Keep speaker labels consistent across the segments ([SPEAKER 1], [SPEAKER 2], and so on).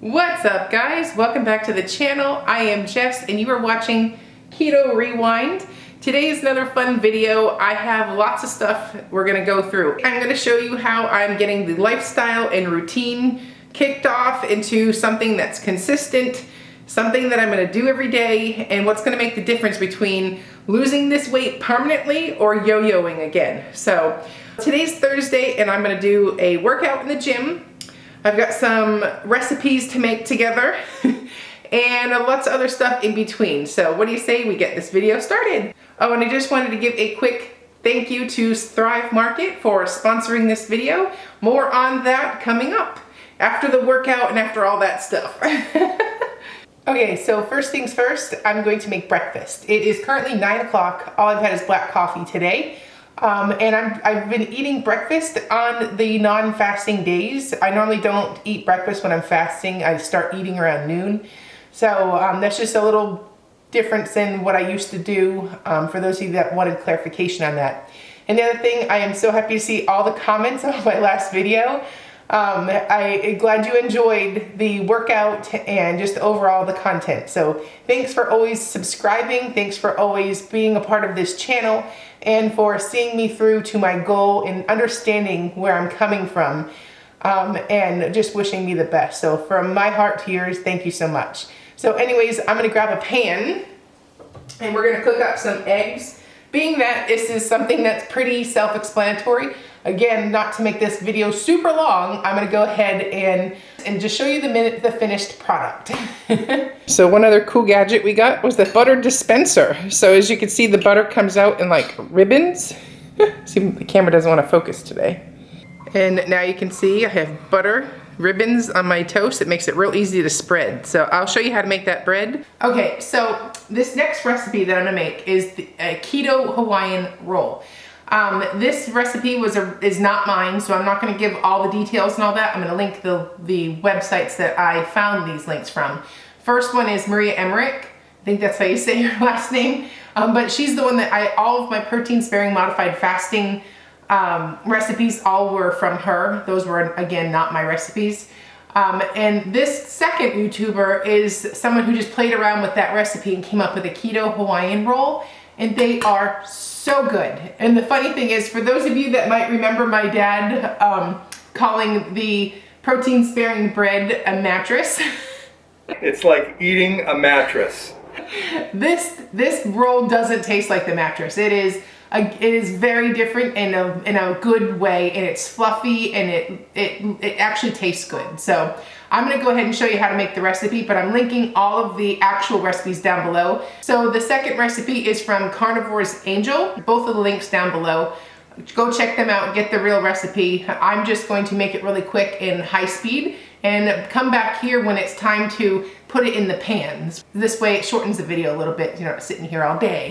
[SPEAKER 1] What's up, guys? Welcome back to the channel. I am Jess and you are watching Keto Rewind. Today is another fun video. I have lots of stuff we're gonna go through. I'm gonna show you how I'm getting the lifestyle and routine kicked off into something that's consistent, something that I'm gonna do every day, and what's gonna make the difference between losing this weight permanently or yo-yoing again. So today's Thursday and I'm gonna do a workout in the gym. I've got some recipes to make together and lots of other stuff in between. So what do you say we get this video started? Oh, and I just wanted to give a quick thank you to Thrive Market for sponsoring this video. More on that coming up after the workout and after all that stuff. Okay, so first things first, I'm going to make breakfast. It is currently 9 o'clock. All I've had is black coffee today. And I've been eating breakfast on the non-fasting days. I normally don't eat breakfast when I'm fasting. I start eating around noon. So that's just a little difference in what I used to do, for those of you that wanted clarification on that. And the other thing, I am so happy to see all the comments on my last video. I'm glad you enjoyed the workout and just overall the content. So thanks for always subscribing. Thanks for always being a part of this channel and for seeing me through to my goal and understanding where I'm coming from, and just wishing me the best. So from my heart to yours, thank you so much. So anyways, I'm gonna grab a pan and we're gonna cook up some eggs. Being that this is something that's pretty self-explanatory, again, not to make this video super long, I'm gonna go ahead and just show you the finished product. So one other cool gadget we got was the butter dispenser. So as you can see, the butter comes out in like ribbons. See, the camera doesn't want to focus today. And now you can see I have butter ribbons on my toast. It makes it real easy to spread. So I'll show you how to make that bread. Okay, so this next recipe that I'm gonna make is a keto Hawaiian roll. This recipe is not mine, so I'm not going to give all the details and all that. I'm going to link the websites that I found these links from. First one is Maria Emmerich. I think that's how you say her last name. But she's the one that all of my protein sparing modified fasting recipes all were from her. Those were, again, not my recipes. And this second YouTuber is someone who just played around with that recipe and came up with a keto Hawaiian roll. And they are so good. And the funny thing is, for those of you that might remember my dad calling the protein sparing bread a mattress.
[SPEAKER 2] It's like eating a mattress.
[SPEAKER 1] This roll doesn't taste like the mattress. It is very different in a good way, and it's fluffy and it actually tastes good. So I'm gonna go ahead and show you how to make the recipe, but I'm linking all of the actual recipes down below. So the second recipe is from Carnivore's Angel. Both of the links down below. Go check them out, get the real recipe. I'm just going to make it really quick in high speed and come back here when it's time to put it in the pans. This way it shortens the video a little bit. You're not sitting here all day.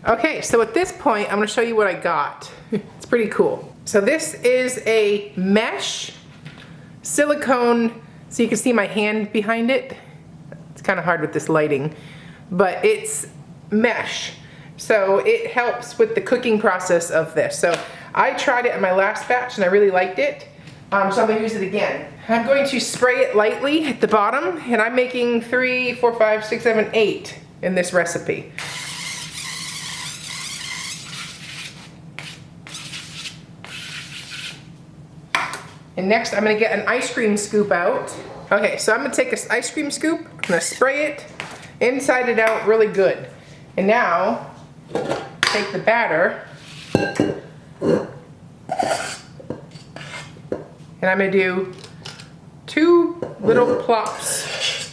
[SPEAKER 1] Okay, so at this point, I'm gonna show you what I got. It's pretty cool. So this is a mesh silicone, so you can see my hand behind it. It's kind of hard with this lighting, but it's mesh. So it helps with the cooking process of this. So I tried it in my last batch and I really liked it. So I'm gonna use it again. I'm going to spray it lightly at the bottom, and I'm making 3, 4, 5, 6, 7, 8 in this recipe. And next I'm gonna get an ice cream scoop out. Okay, so I'm gonna take this ice cream scoop, I'm gonna spray it inside it out really good. And now, take the batter, and I'm gonna do 2 little plops.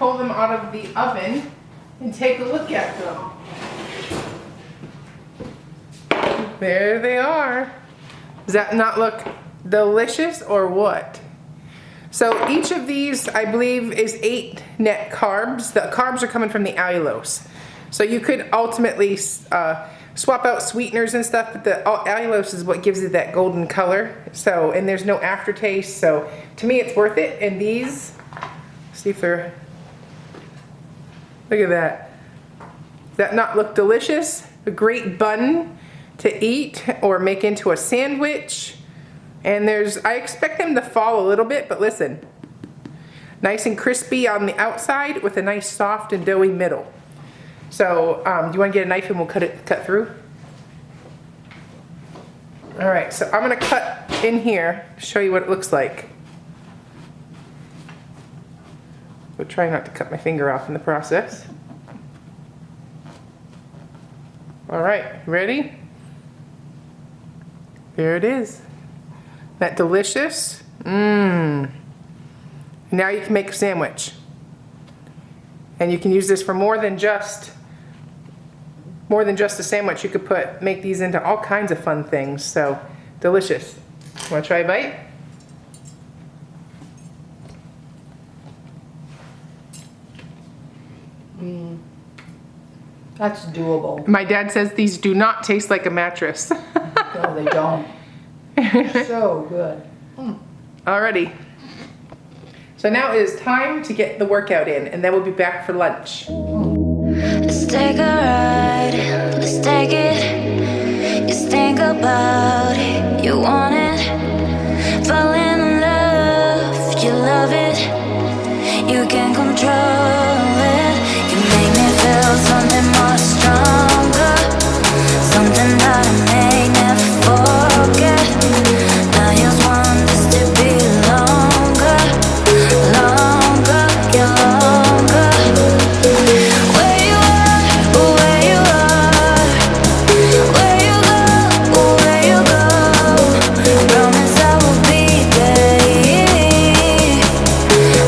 [SPEAKER 1] pull them out of the oven and take a look at them. There they are. Does that not look delicious or what? So each of these, I believe, is 8 net carbs. The carbs are coming from the allulose. So you could ultimately swap out sweeteners and stuff, but the allulose is what gives it that golden color. So, and there's no aftertaste. So to me, it's worth it. And these, see if they're, look at that. Does that not look delicious? A great bun to eat or make into a sandwich. And I expect them to fall a little bit, but listen. Nice and crispy on the outside with a nice soft and doughy middle. So, do you want to get a knife and we'll cut through? All right, so I'm gonna cut in here to show you what it looks like. We'll try not to cut my finger off in the process. All right, ready? There it is. That delicious? Mmm. Now you can make a sandwich. And you can use this for more than just a sandwich. You could make these into all kinds of fun things. So delicious. Want to try a bite?
[SPEAKER 3] That's doable.
[SPEAKER 1] My dad says these do not taste like a mattress.
[SPEAKER 3] No, they don't. So good.
[SPEAKER 1] Alrighty. So now it is time to get the workout in, and then we'll be back for lunch.
[SPEAKER 4] Let's take a ride, let's take it. Just think about it, you want it. Fall in love, you love it. You can control it. You make me feel something more stronger, something that I may never forget. I just want this to be longer, longer, yeah, longer. Where you are, where you are, where you go, where you go. Promise I will be there,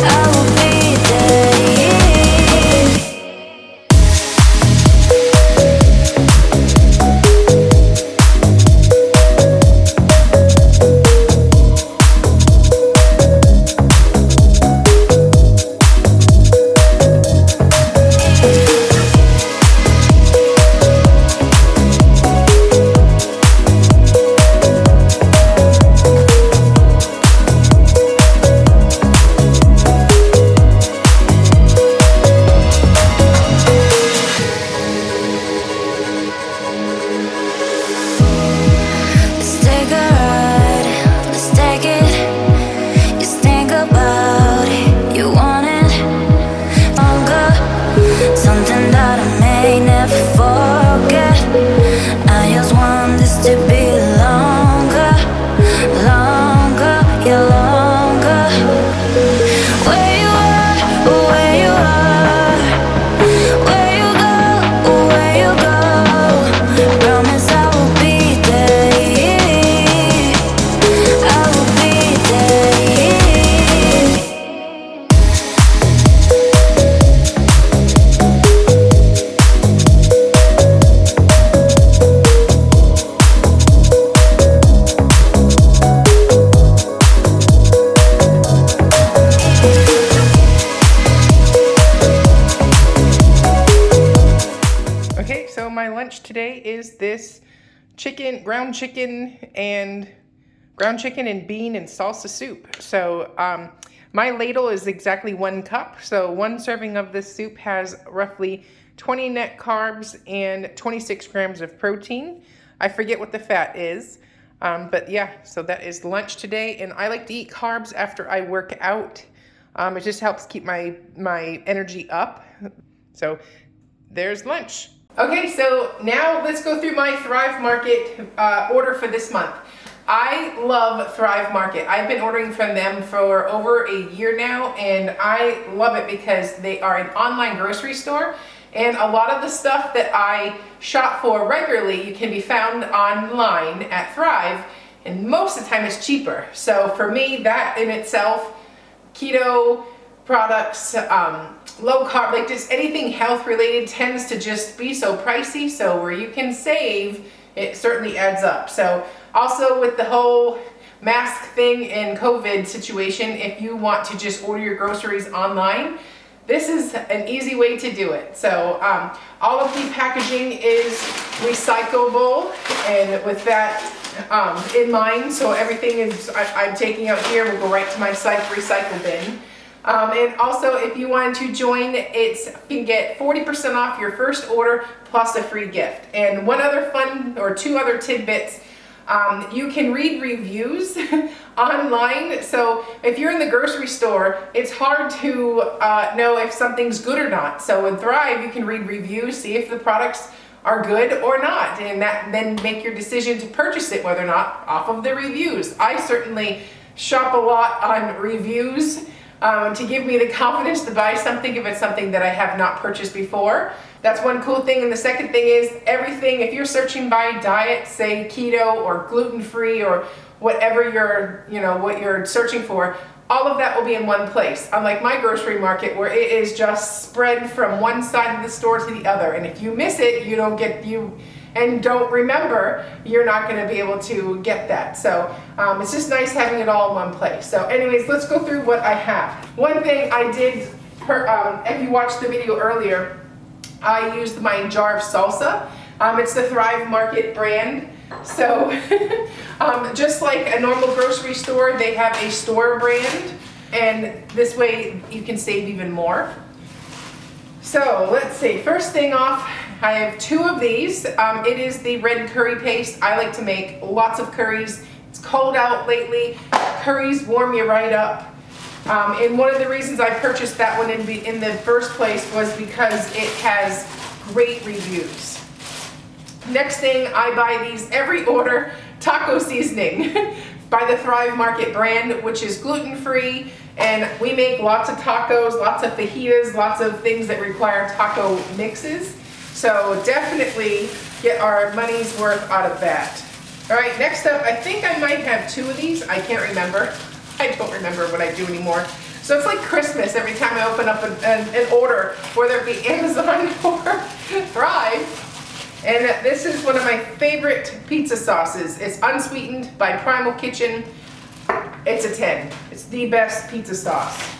[SPEAKER 4] I will be there. Let's take a ride, let's take it. Just think about it, you want it. Longer, something that I may never forget. I just want this to be longer, longer, yeah, longer. Where you are, where you are, where you go, where you go. Promise I will be there, I will be there.
[SPEAKER 1] Okay, so my lunch today is this ground chicken and bean and salsa soup. So my ladle is exactly 1 cup. So 1 serving of this soup has roughly 20 net carbs and 26 grams of protein. I forget what the fat is, but yeah, so that is lunch today. And I like to eat carbs after I work out. It just helps keep my energy up. So there's lunch. Okay, so now let's go through my Thrive Market order for this month. I love Thrive Market. I've been ordering from them for over a year now, and I love it because they are an online grocery store, and a lot of the stuff that I shop for regularly can be found online at Thrive, and most of the time it's cheaper. So for me, that in itself, keto products, low carb, like just anything health related tends to just be so pricey. So where you can save, it certainly adds up. So also with the whole mask thing and COVID situation, if you want to just order your groceries online, this is an easy way to do it. So all of the packaging is recyclable, and with that in mind, so everything is I'm taking out here will go right to my recycle bin. And also, if you wanted to join, you can get 40% off your first order plus a free gift. And one other fun, or two other tidbits, you can read reviews online. So if you're in the grocery store, it's hard to know if something's good or not. So in Thrive, you can read reviews, see if the products are good or not, and then make your decision to purchase it, whether or not, off of the reviews. I certainly shop a lot on reviews to give me the confidence to buy something if it's something that I have not purchased before. That's one cool thing. And the second thing is everything, if you're searching by diet, say keto or gluten-free or whatever what you're searching for, all of that will be in one place. Unlike my grocery market where it is just spread from one side of the store to the other. And if you miss it, and don't remember, you're not going to be able to get that. So it's just nice having it all in one place. So anyways, let's go through what I have. One thing I did, if you watched the video earlier, I used my jar of salsa. It's the Thrive Market brand. So just like a normal grocery store, they have a store brand, and this way you can save even more. So let's see, first thing off, I have two of these. It is the red curry paste. I like to make lots of curries. It's cold out lately. Curries warm you right up. And one of the reasons I purchased that one in the first place was because it has great reviews. Next thing, I buy these every order, taco seasoning by the Thrive Market brand, which is gluten-free, and we make lots of tacos, lots of fajitas, lots of things that require taco mixes. So definitely get our money's worth out of that. All right, next up, I think I might have two of these. I can't remember. I don't remember what I do anymore. So it's like Christmas every time I open up an order, whether it be Amazon or Thrive. And this is one of my favorite pizza sauces. It's unsweetened by Primal Kitchen. It's a 10. It's the best pizza sauce.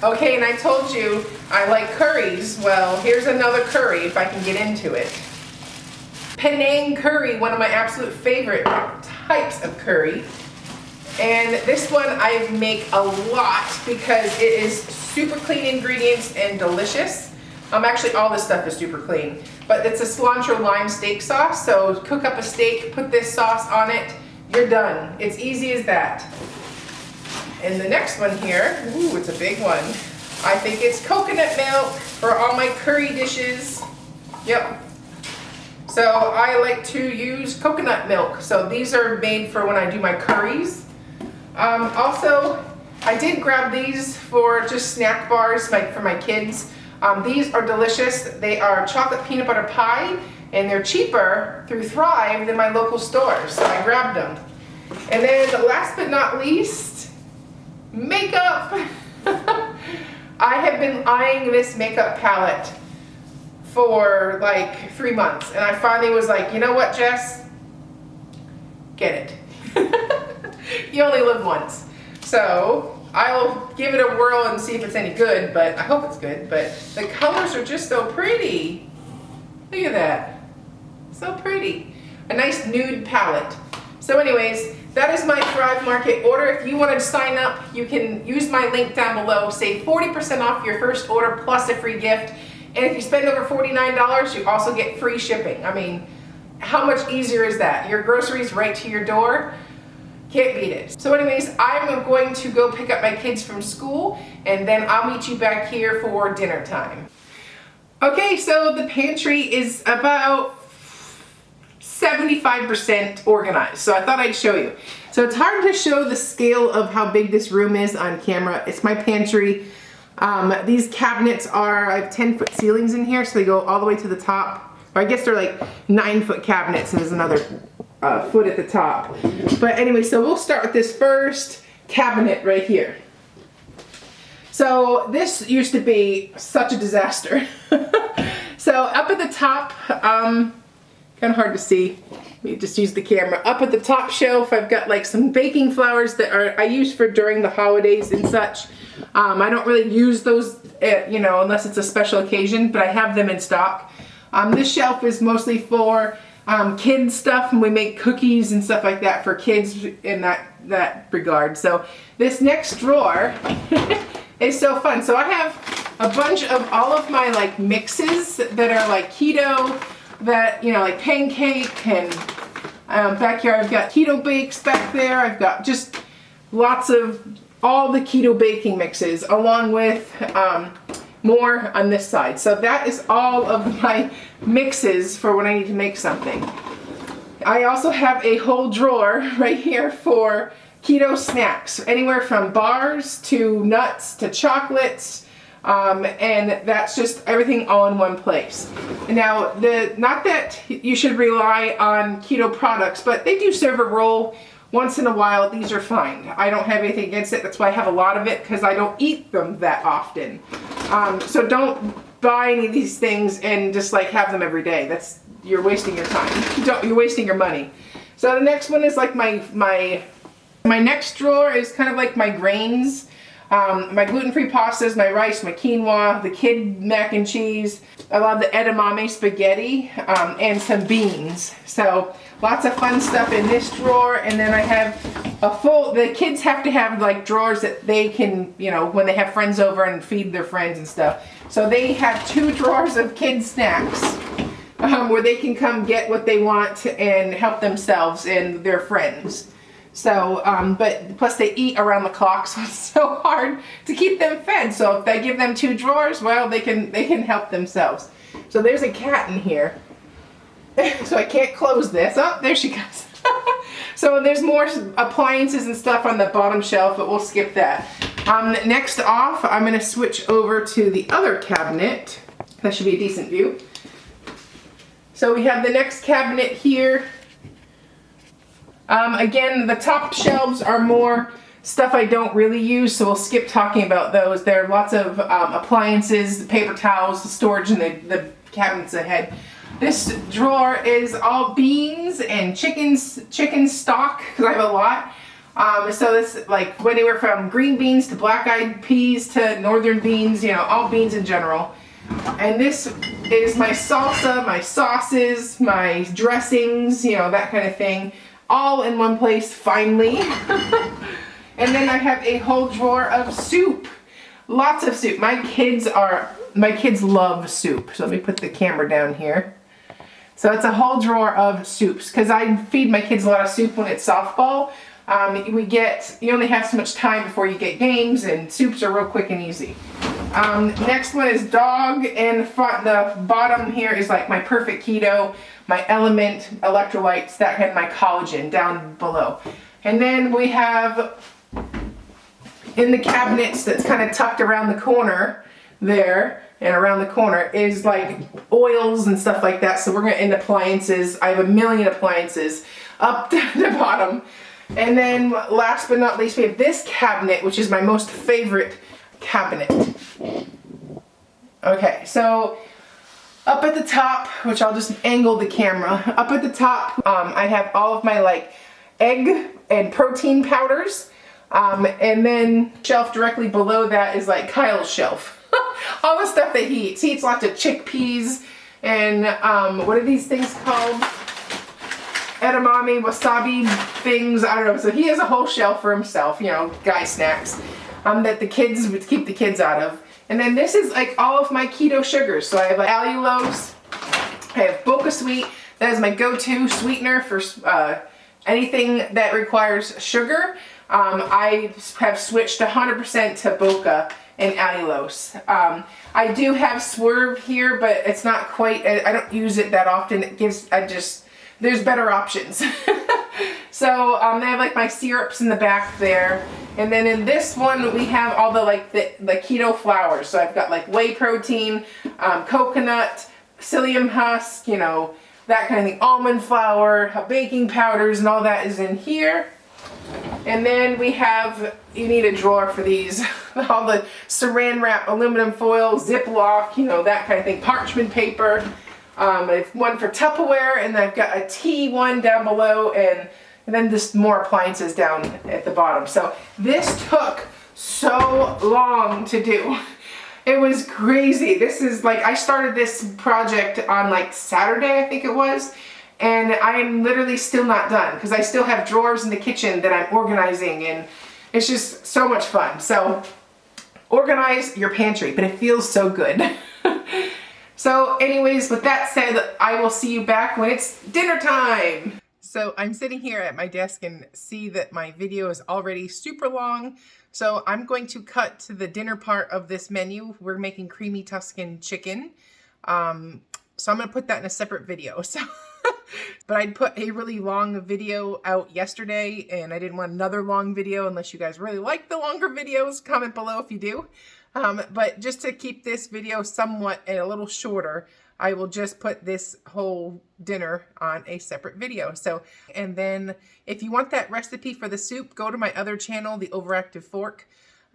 [SPEAKER 1] Okay, and I told you I like curries. Well, here's another curry if I can get into it. Penang curry, one of my absolute favorite types of curry. And this one I make a lot because it is super clean ingredients and delicious. Actually, all this stuff is super clean. But it's a cilantro lime steak sauce. So cook up a steak, put this sauce on it, you're done. It's easy as that. And the next one here, ooh, it's a big one. I think it's coconut milk for all my curry dishes. Yep. So I like to use coconut milk. So these are made for when I do my curries. Also, I did grab these for just snack bars for my kids. These are delicious. They are chocolate peanut butter pie, and they're cheaper through Thrive than my local stores, so I grabbed them. And then last but not least, makeup. I have been eyeing this makeup palette for like 3 months, and I finally was like, you know what, Jess? Get it. You only live once. So I'll give it a whirl and see if it's any good, but I hope it's good. But the colors are just so pretty. Look at that. So pretty. A nice nude palette. So anyways, that is my Thrive Market order. If you want to sign up, you can use my link down below. Save 40% off your first order plus a free gift. And if you spend over $49, you also get free shipping. I mean, how much easier is that? Your groceries right to your door. Can't beat it. So anyways, I'm going to go pick up my kids from school, and then I'll meet you back here for dinner time. Okay, so the pantry is about 75% organized. So I thought I'd show you. So it's hard to show the scale of how big this room is on camera. It's my pantry. These cabinets I have 10-foot ceilings in here, so they go all the way to the top. Or I guess they're like 9-foot cabinets, and there's another foot at the top. But anyway, so we'll start with this first cabinet right here. So this used to be such a disaster. So up at the top, kind of hard to see. Let me just use the camera. Up at the top shelf, I've got like some baking flours that I use for during the holidays and such. I don't really use those, you know, unless it's a special occasion, but I have them in stock. This shelf is mostly for kids stuff, and we make cookies and stuff like that for kids in that regard. So this next drawer is so fun. So I have a bunch of all of my like mixes that are like keto, that, you know, like pancake, and back here I've got keto bakes back there. I've got just lots of all the keto baking mixes, along with more on this side. So that is all of my mixes for when I need to make something. I also have a whole drawer right here for keto snacks, anywhere from bars to nuts to chocolates, and that's just everything all in one place. Now, not that you should rely on keto products, but they do serve a role once in a while. These are fine. I don't have anything against it. That's why I have a lot of it, because I don't eat them that often. So don't buy any of these things and just like have them every day. You're wasting your time. You're wasting your money. So the next one is like my next drawer is kind of like my grains. My gluten-free pastas, my rice, my quinoa, the kid mac and cheese, a lot of the edamame spaghetti, and some beans. So lots of fun stuff in this drawer. And then I have the kids have to have like drawers that they can, you know, when they have friends over and feed their friends and stuff. So they have 2 drawers of kids snacks, where they can come get what they want and help themselves and their friends. So, but plus they eat around the clock, so it's so hard to keep them fed. So if I give them 2 drawers, well, they can help themselves. So there's a cat in here. So I can't close this. Oh, there she goes. So there's more appliances and stuff on the bottom shelf, but we'll skip that. Next off, I'm going to switch over to the other cabinet. That should be a decent view. So we have the next cabinet here. Again, the top shelves are more stuff I don't really use, so we'll skip talking about those. There are lots of appliances, paper towels, storage in the cabinets ahead. This drawer is all beans and chicken stock, because I have a lot. So it's like anywhere from green beans to black-eyed peas to northern beans, you know, all beans in general. And this is my salsa, my sauces, my dressings, you know, that kind of thing. All in one place, finally. And then I have a whole drawer of soup. Lots of soup. My kids love soup. So let me put the camera down here. So it's a whole drawer of soups, because I feed my kids a lot of soup when it's softball. You only have so much time before you get games, and soups are real quick and easy. Next one is dog, and the bottom here is like my perfect keto, my element, electrolytes, that kind of my collagen down below. And then we have in the cabinets that's kind of tucked around the corner there, and around the corner is like oils and stuff like that. So we're going to end appliances. I have a million appliances up to the bottom. And then last but not least, we have this cabinet, which is my most favorite cabinet. Okay, so up at the top, which I'll just angle the camera, up at the top, I have all of my like egg and protein powders. And then shelf directly below that is like Kyle's shelf. All the stuff that he eats. He eats lots of chickpeas and what are these things called? Edamame, wasabi things, I don't know. So he has a whole shelf for himself, you know, guy snacks, that the kids would keep the kids out of. And then this is like all of my keto sugars. So I have like allulose, I have Boca Sweet. That is my go-to sweetener for anything that requires sugar. I have switched 100% to Boca and allulose. I do have Swerve here, but it's not quite, I don't use it that often. There's better options. So I have like my syrups in the back there. And then in this one, we have all the like the keto flours. So I've got like whey protein, coconut, psyllium husk, you know, that kind of thing. Almond flour, baking powders, and all that is in here. And then we have, you need a drawer for these, all the saran wrap, aluminum foil, Ziploc, you know, that kind of thing, parchment paper. I have one for Tupperware, and I've got a tea one down below, and then just more appliances down at the bottom. So this took so long to do. It was crazy. This is like, I started this project on like Saturday, I think it was. And I am literally still not done because I still have drawers in the kitchen that I'm organizing, and it's just so much fun. So organize your pantry, but it feels so good. So anyways, with that said, I will see you back when it's dinner time. So I'm sitting here at my desk and see that my video is already super long. So I'm going to cut to the dinner part of this menu. We're making creamy Tuscan chicken. So I'm gonna put that in a separate video. So. But I'd put a really long video out yesterday, and I didn't want another long video unless you guys really like the longer videos. Comment below if you do. But just to keep this video somewhat a little shorter, I will just put this whole dinner on a separate video. So, and then if you want that recipe for the soup, go to my other channel, The Overactive Fork,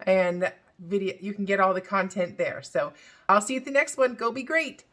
[SPEAKER 1] and you can get all the content there. So I'll see you at the next one. Go be great.